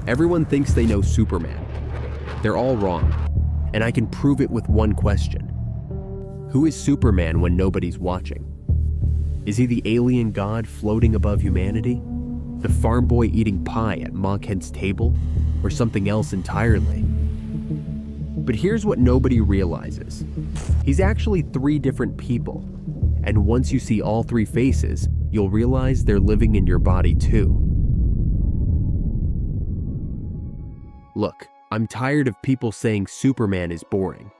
Everyone thinks they know Superman. They're all wrong, and I can prove it with one question. Who is Superman when nobody's watching? Is he the alien god floating above humanity? The farm boy eating pie at Ma Kent's table? Or something else entirely? But here's what nobody realizes. He's actually 3 different people. And once you see all 3 faces, you'll realize they're living in your body too. Look, I'm tired of people saying Superman is boring.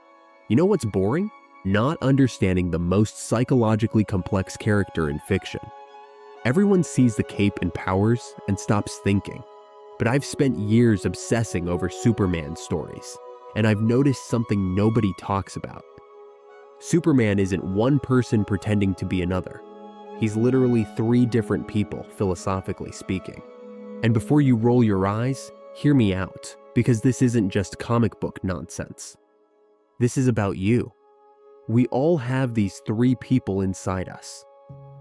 You know what's boring? Not understanding the most psychologically complex character in fiction. Everyone sees the cape and powers and stops thinking. But I've spent years obsessing over Superman stories, and I've noticed something nobody talks about. Superman isn't one person pretending to be another. He's literally 3 different people, philosophically speaking. And before you roll your eyes, hear me out, because this isn't just comic book nonsense. This is about you. We all have these 3 people inside us.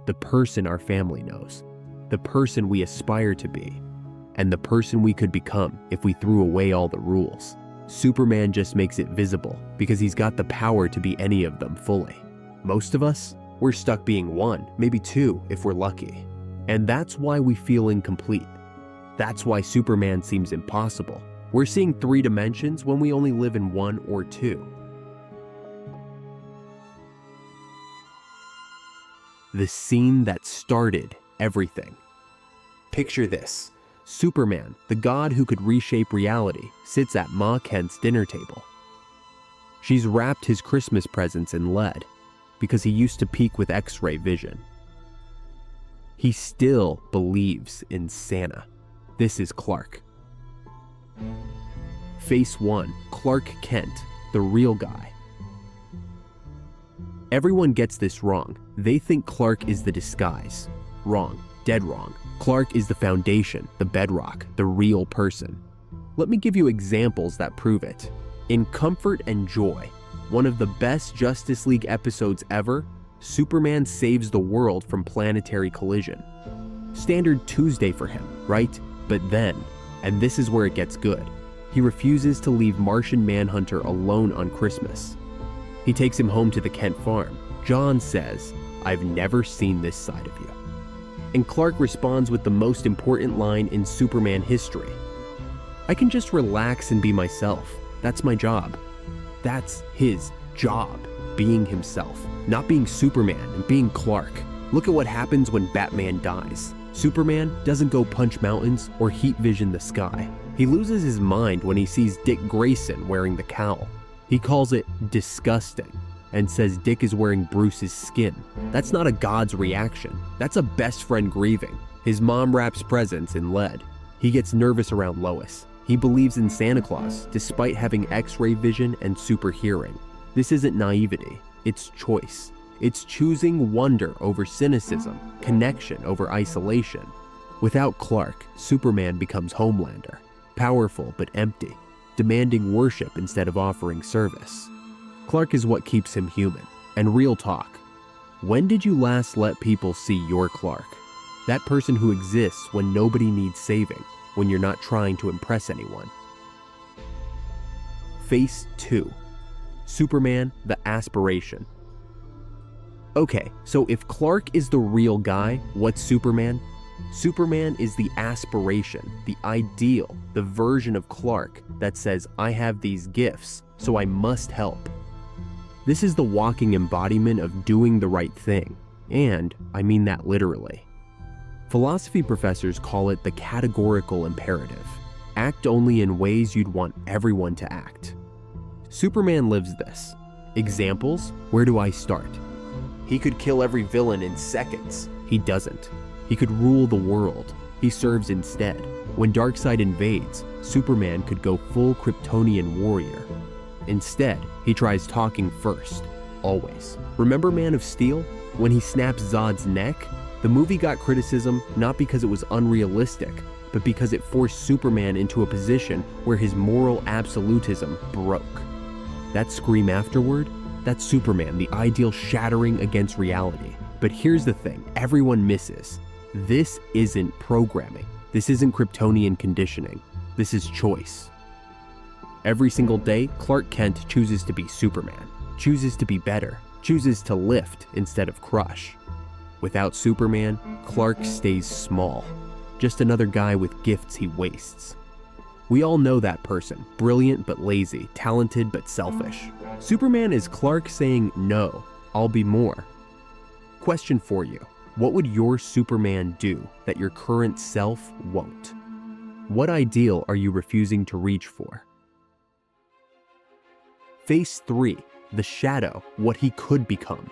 The person our family knows, the person we aspire to be, and the person we could become if we threw away all the rules. Superman just makes it visible because he's got the power to be any of them fully. Most of us, we're stuck being 1, maybe 2 if we're lucky. And that's why we feel incomplete. That's why Superman seems impossible. We're seeing 3 dimensions when we only live in 1 or 2. The scene that started everything. Picture this. Superman, the god who could reshape reality, sits at Ma Kent's dinner table. She's wrapped his Christmas presents in lead because he used to peek with X-ray vision. He still believes in Santa. This is Clark. Face 1, Clark Kent, the real guy. Everyone gets this wrong. They think Clark is the disguise. Wrong. Dead wrong. Clark is the foundation, the bedrock, the real person. Let me give you examples that prove it. In Comfort and Joy, one of the best Justice League episodes ever, Superman saves the world from planetary collision. Standard Tuesday for him, right? But then, and this is where it gets good, he refuses to leave Martian Manhunter alone on Christmas. He takes him home to the Kent farm. John says, "I've never seen this side of you." And Clark responds with the most important line in Superman history. "I can just relax and be myself. That's my job." That's his job, being himself, not being Superman and being Clark. Look at what happens when Batman dies. Superman doesn't go punch mountains or heat vision the sky. He loses his mind when he sees Dick Grayson wearing the cowl. He calls it disgusting and says Dick is wearing Bruce's skin. That's not a god's reaction. That's a best friend grieving. His mom wraps presents in lead. He gets nervous around Lois. He believes in Santa Claus despite having X-ray vision and super hearing. This isn't naivety, it's choice. It's choosing wonder over cynicism, connection over isolation. Without Clark, Superman becomes Homelander, powerful but empty, demanding worship instead of offering service. Clark is what keeps him human. And real talk, when did you last let people see your Clark? That person who exists when nobody needs saving, when you're not trying to impress anyone. Face 2. Superman, the aspiration. Okay, so if Clark is the real guy, what's Superman? Superman is the aspiration, the ideal, the version of Clark that says, I have these gifts, so I must help. This is the walking embodiment of doing the right thing, and I mean that literally. Philosophy professors call it the categorical imperative. Act only in ways you'd want everyone to act. Superman lives this. Examples? Where do I start? He could kill every villain in seconds. He doesn't. He could rule the world. He serves instead. When Darkseid invades, Superman could go full Kryptonian warrior. Instead, he tries talking first, always. Remember Man of Steel? When he snaps Zod's neck? The movie got criticism not because it was unrealistic, but because it forced Superman into a position where his moral absolutism broke. That scream afterward? That's Superman, the ideal shattering against reality. But here's the thing everyone misses. This isn't programming. This isn't Kryptonian conditioning. This is choice. Every single day, Clark Kent chooses to be Superman, chooses to be better, chooses to lift instead of crush. Without Superman, Clark stays small, just another guy with gifts he wastes. We all know that person, brilliant but lazy, talented but selfish. Superman is Clark saying, "No, I'll be more." Question for you: what would your Superman do that your current self won't? What ideal are you refusing to reach for? Phase 3, the shadow, what he could become.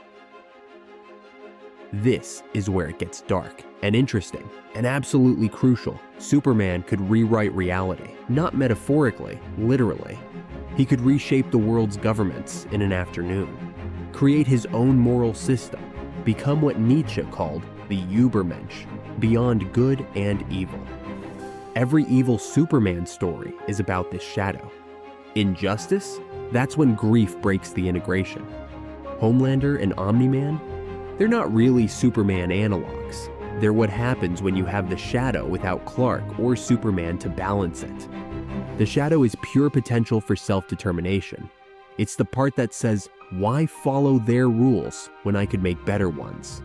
This is where it gets dark and interesting and absolutely crucial. Superman could rewrite reality, not metaphorically, literally. He could reshape the world's governments in an afternoon, create his own moral system, become what Nietzsche called the Übermensch, beyond good and evil. Every evil Superman story is about this shadow. Injustice? That's when grief breaks the integration. Homelander and Omni-Man? They're not really Superman analogs. They're what happens when you have the shadow without Clark or Superman to balance it. The shadow is pure potential for self-determination. It's the part that says, why follow their rules when I could make better ones?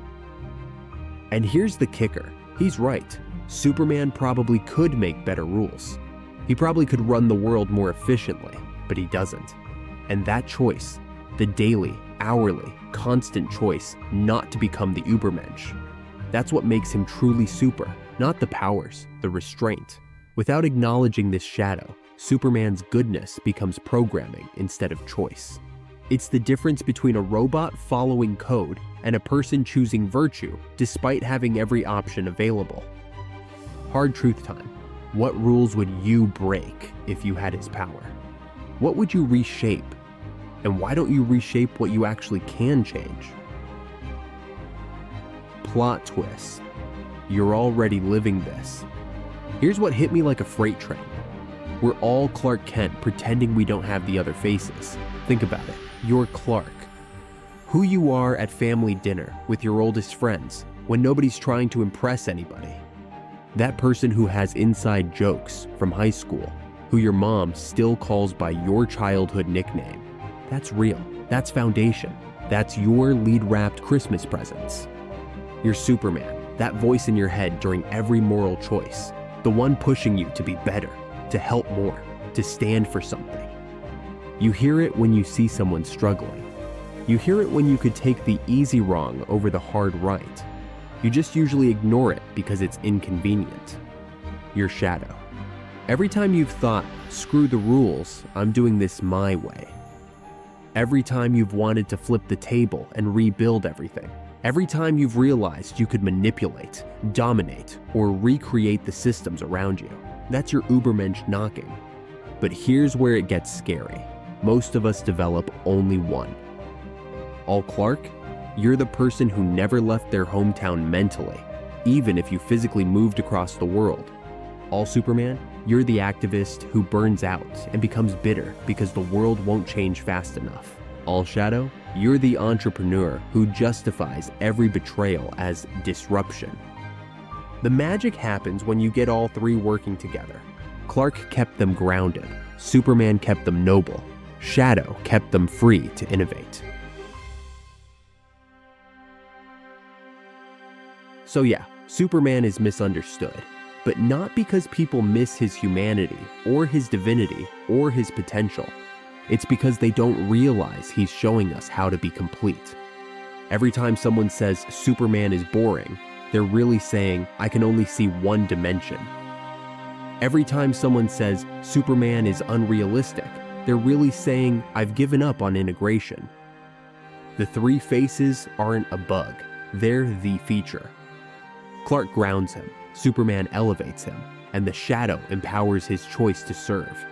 And here's the kicker. He's right. Superman probably could make better rules. He probably could run the world more efficiently, but he doesn't. And that choice, the daily, hourly, constant choice not to become the Übermensch, that's what makes him truly super, not the powers, the restraint. Without acknowledging this shadow, Superman's goodness becomes programming instead of choice. It's the difference between a robot following code and a person choosing virtue despite having every option available. Hard truth time. What rules would you break if you had his power? What would you reshape? And why don't you reshape what you actually can change? Plot twist. You're already living this. Here's what hit me like a freight train. We're all Clark Kent pretending we don't have the other faces. Think about it. You're Clark. Who you are at family dinner with your oldest friends when nobody's trying to impress anybody. That person who has inside jokes from high school, who your mom still calls by your childhood nickname. That's real. That's foundation. That's your lead-wrapped Christmas presents. You're Superman, that voice in your head during every moral choice, the one pushing you to be better, to help more, to stand for something. You hear it when you see someone struggling. You hear it when you could take the easy wrong over the hard right. You just usually ignore it because it's inconvenient. Your shadow. Every time you've thought, screw the rules, I'm doing this my way. Every time you've wanted to flip the table and rebuild everything. Every time you've realized you could manipulate, dominate, or recreate the systems around you. That's your Übermensch knocking. But here's where it gets scary. Most of us develop only one. All Clark? You're the person who never left their hometown mentally, even if you physically moved across the world. All Superman? You're the activist who burns out and becomes bitter because the world won't change fast enough. All Shadow? You're the entrepreneur who justifies every betrayal as disruption. The magic happens when you get all three working together. Clark kept them grounded, Superman kept them noble, Shadow kept them free to innovate. So yeah, Superman is misunderstood, but not because people miss his humanity, or his divinity, or his potential. It's because they don't realize he's showing us how to be complete. Every time someone says Superman is boring, they're really saying, I can only see one dimension. Every time someone says Superman is unrealistic, they're really saying, I've given up on integration. The three faces aren't a bug, they're the feature. Clark grounds him, Superman elevates him, and the Shadow empowers his choice to serve.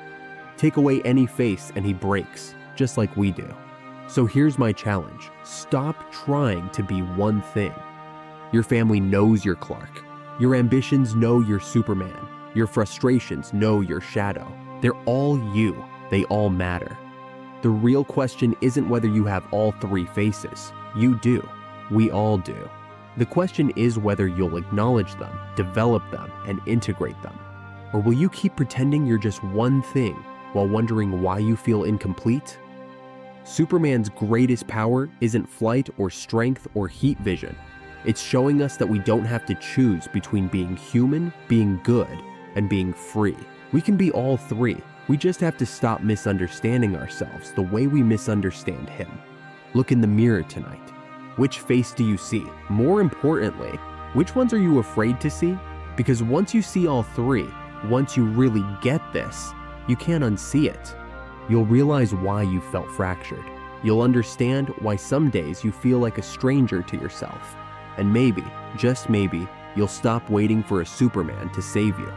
Take away any face and he breaks, just like we do. So here's my challenge. Stop trying to be one thing. Your family knows you're Clark. Your ambitions know you're Superman. Your frustrations know you're Shadow. They're all you. They all matter. The real question isn't whether you have all three faces. You do. We all do. The question is whether you'll acknowledge them, develop them, and integrate them. Or will you keep pretending you're just one thing while wondering why you feel incomplete? Superman's greatest power isn't flight or strength or heat vision. It's showing us that we don't have to choose between being human, being good, and being free. We can be all three. We just have to stop misunderstanding ourselves the way we misunderstand him. Look in the mirror tonight. Which face do you see? More importantly, which ones are you afraid to see? Because once you see all three, once you really get this, you can't unsee it. You'll realize why you felt fractured. You'll understand why some days you feel like a stranger to yourself. And maybe, just maybe, you'll stop waiting for a Superman to save you.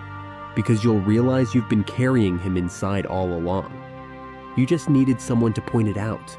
Because you'll realize you've been carrying him inside all along. You just needed someone to point it out.